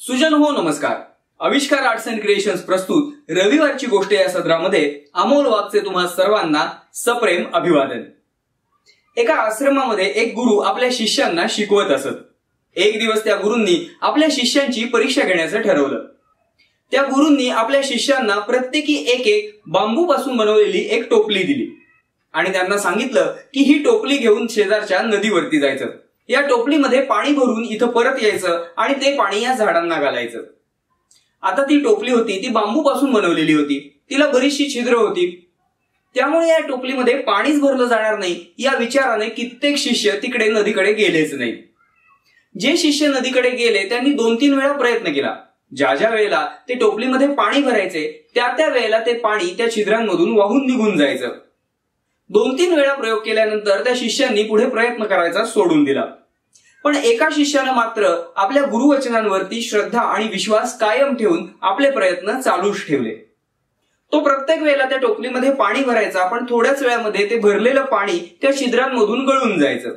सुजन हो नमस्कार. आविष्कार आर्ट्स अँड क्रिएशन्स प्रस्तुत रविवारची गोष्ट या सत्रामध्ये अमोल वाघचे तुम्हा सर्वांना सप्रेम अभिवादन. एका आश्रमामध्ये एक गुरु आपल्या शिष्यांना शिकवत असत. एक दिवस त्या गुरूंनी आपल्या शिष्यांची परीक्षा घेण्याचं ठरवलं. त्या गुरूंनी आपल्या शिष्यांना प्रत्येकी एक बांबूपासून बनवलेली एक टोपली दिली आणि त्यांना सांगितलं की ही टोपली घेऊन शेजारच्या नदीवरती जायचं. या टोपलीमध्ये पाणी भरून इथं परत यायचं आणि ते पाणी या झाडांना घालायचं. आता ती टोपली होती ती बांबूपासून बनवलेली होती. तिला बरीचशी छिद्र होती. त्यामुळे या टोपलीमध्ये पाणीच भरलं जाणार नाही या विचाराने कित्येक शिष्य तिकडे नदीकडे गेलेच नाही. जे शिष्य नदीकडे गेले त्यांनी 2-3 वेळा प्रयत्न केला. ज्या वेळेला ते टोपलीमध्ये पाणी भरायचे त्या वेळेला ते पाणी त्या छिद्रांमधून वाहून निघून जायचं. 2-3 वेळा प्रयोग केल्यानंतर त्या शिष्यांनी पुढे प्रयत्न करायचा सोडून दिला. पण एका शिष्यानं मात्र आपल्या गुरुवचनांवरती श्रद्धा आणि विश्वास कायम ठेवून आपले प्रयत्न चालूच ठेवले. तो प्रत्येक वेळेला त्या टोपलीमध्ये पाणी भरायचा, पण थोड्याच वेळामध्ये ते भरलेलं पाणी त्या छिद्रांमधून गळून जायचं.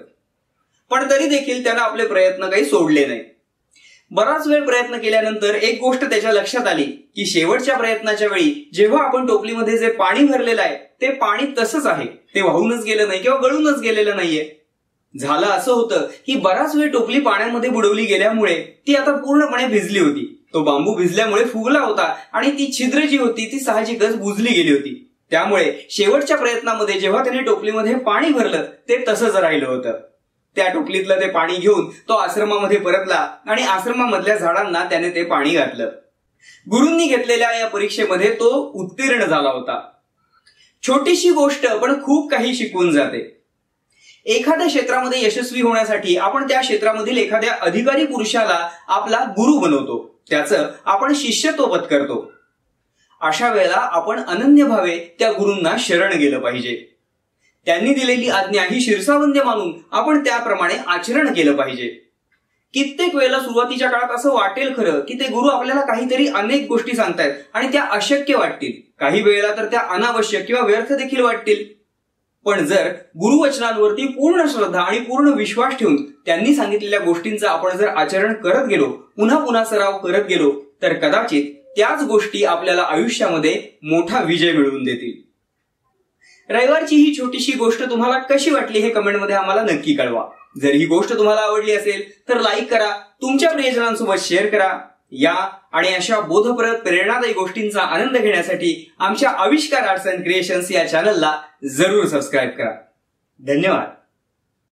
पण तरी देखील त्यानं आपले प्रयत्न काही सोडले नाही. बराच वेळ प्रयत्न केल्यानंतर एक गोष्ट त्याच्या लक्षात आली की शेवटच्या प्रयत्नाच्या वेळी जेव्हा आपण टोपलीमध्ये जे पाणी भरलेलं आहे ते पाणी तसंच आहे, ते वाहूनच गेलं नाही किंवा गळूनच गेलेलं नाहीये. झालं असं होतं की बराच वेळ टोपली पाण्यामध्ये बुडवली गेल्यामुळे ती आता पूर्णपणे भिजली होती. तो बांबू भिजल्यामुळे फुगला होता आणि ती छिद्र जी होती ती साहजिकच बुजली गेली होती. त्यामुळे शेवटच्या प्रयत्नामध्ये जेव्हा त्याने टोपलीमध्ये पाणी भरलं ते तसंच राहिलं होतं. त्या टोपलीतलं ते पाणी घेऊन तो आश्रमामध्ये परतला आणि आश्रमामधल्या झाडांना त्याने ते पाणी घातलं. गुरूंनी घेतलेल्या या परीक्षेमध्ये तो उत्तीर्ण झाला होता. छोटीशी गोष्ट पण खूप काही शिकवून जाते. एखाद्या क्षेत्रामध्ये यशस्वी होण्यासाठी आपण त्या क्षेत्रामधील एखाद्या अधिकारी पुरुषाला आपला गुरु बनवतो, त्याचं आपण शिष्यत्व पत्करतो. अशा वेळेला आपण अनन्य भावे त्या गुरूंना शरण गेलं पाहिजे. त्यांनी दिलेली आज्ञा ही शिरसावंद्य मानून आपण त्याप्रमाणे आचरण केलं पाहिजे. कित्येक वेळेला सुरुवातीच्या काळात असं वाटेल खरं की ते गुरु आपल्याला काहीतरी अनेक गोष्टी सांगतायत आणि त्या अशक्य वाटतील. काही वेळेला तर त्या अनावश्यक किंवा व्यर्थ देखील वाटतील. पण जर गुरुवचनांवरती पूर्ण श्रद्धा आणि पूर्ण विश्वास ठेवून त्यांनी सांगितलेल्या गोष्टींचं आपण जर आचरण करत गेलो, पुन्हा पुन्हा सराव करत गेलो, तर कदाचित त्याच गोष्टी आपल्याला आयुष्यामध्ये मोठा विजय मिळवून देतील. रविवारची ही छोटीशी गोष्ट तुम्हाला कशी वाटली हे कमेंटमध्ये आम्हाला नक्की कळवा. जर ही गोष्ट तुम्हाला आवडली असेल तर लाईक करा, तुमच्या प्रियजनांसोबत शेअर करा. या आणि अशा बोधप्रद प्रेरणादायी गोष्टींचा आनंद घेण्यासाठी आमच्या आविष्कार आर्ट्स अँड क्रिएशन्स या चॅनलला जरूर सबस्क्राईब करा. धन्यवाद.